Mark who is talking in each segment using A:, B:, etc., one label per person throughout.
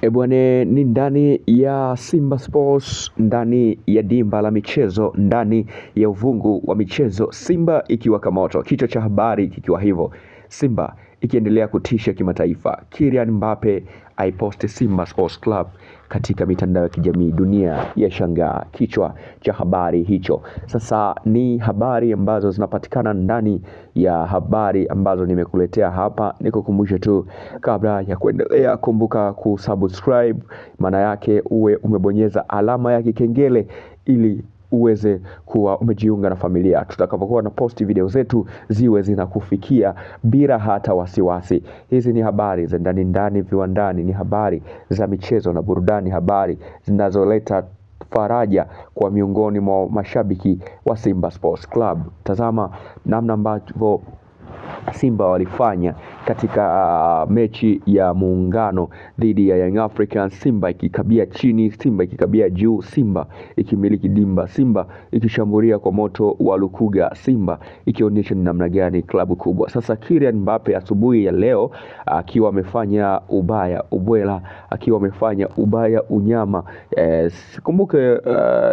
A: Bwana, ni ndani ya Simba Sports, ndani ya dimba la michezo, ndani ya uvungu wa michezo, Simba ikiwaka moto. Kichwa cha habari kikiwa hivyo: Simba ikiendelea kutisha kimataifa, Kylian Mbappe aiposti Simba Sports Club katika mitandao ya kijamii, dunia ya shangaa. Kichwa cha habari hicho. Sasa ni habari ambazo zinapatikana ndani ya habari ambazo nimekuletea hapa. Nikukumbushe tu, kabla ya kuendelea, kumbuka kusubscribe, maana yake uwe umebonyeza alama ya kikengele ili uweze kuwa umejiunga na familia. Tutakapokuwa na posti video zetu ziwe zinakufikia bila hata wasiwasi. Hizi ni habari za ndani viwandani, ni habari za michezo na burudani, habari zinazoleta faraja kwa miongoni mwa mashabiki wa Simba Sports Club. Tazama namna ambavyo Simba walifanya katika mechi ya muungano dhidi ya Young Africans. Simba ikikabia chini, Simba ikikabia juu, Simba ikimiliki dimba, Simba ikishambulia kwa moto wa Lukuga, Simba ikionyesha ni namna gani klabu kubwa. Sasa Kylian Mbappe asubuhi ya leo akiwa amefanya ubaya ubwela, akiwa amefanya ubaya unyama. Kumbuke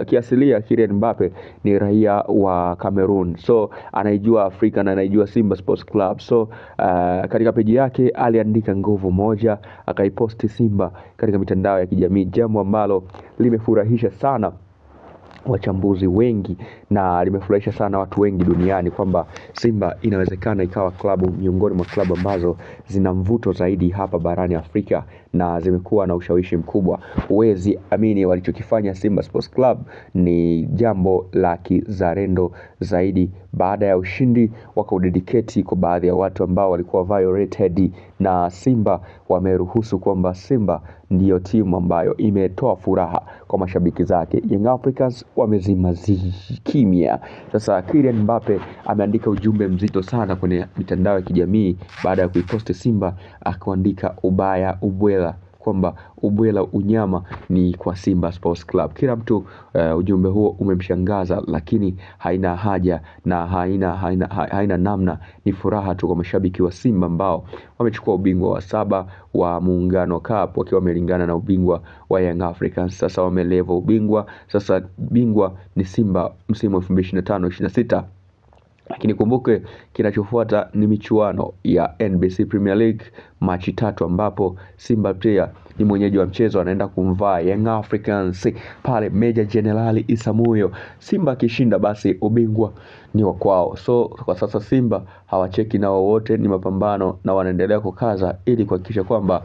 A: kiasilia Kylian Mbappe ni raia wa Cameroon, so anaijua Afrika na anaijua Simba Sports Club. So katika peji yake aliandika nguvu moja, akaiposti Simba katika mitandao ya kijamii, jambo ambalo limefurahisha sana wachambuzi wengi na limefurahisha sana watu wengi duniani, kwamba Simba inawezekana ikawa klabu miongoni mwa klabu ambazo zina mvuto zaidi hapa barani Afrika na zimekuwa na ushawishi mkubwa. Huwezi amini walichokifanya Simba Sports Club ni jambo la kizalendo zaidi. Baada ya ushindi wakaudedicate kwa baadhi ya watu ambao walikuwa violated na Simba, wameruhusu kwamba Simba ndiyo timu ambayo imetoa furaha kwa mashabiki zake. Young Africans wamezima kimya. Sasa Kylian Mbappe ameandika ujumbe mzito sana kwenye mitandao ya kijamii baada ya kuiposti Simba, akaandika ubaya ubwela, kwamba ubwela unyama ni kwa Simba Sports Club. Kila mtu ujumbe huo umemshangaza, lakini haina haja na haina namna. Ni furaha tu kwa mashabiki wa Simba ambao wamechukua ubingwa wa 7 wa Muungano Cup wakiwa wamelingana na ubingwa wa Young Africans. Sasa wamelevel ubingwa, sasa bingwa ni Simba msimu 2025-26. Lakini kumbuke kinachofuata ni michuano ya NBC Premier League Machi 3, ambapo Simba pia ni mwenyeji wa mchezo, anaenda kumvaa Young Africans pale Meja Jenerali Isamuhyo. Simba kishinda basi ubingwa ni wa kwao. So kwa sasa Simba hawacheki na wowote, ni mapambano na wanaendelea kukaza ili kuhakikisha kwamba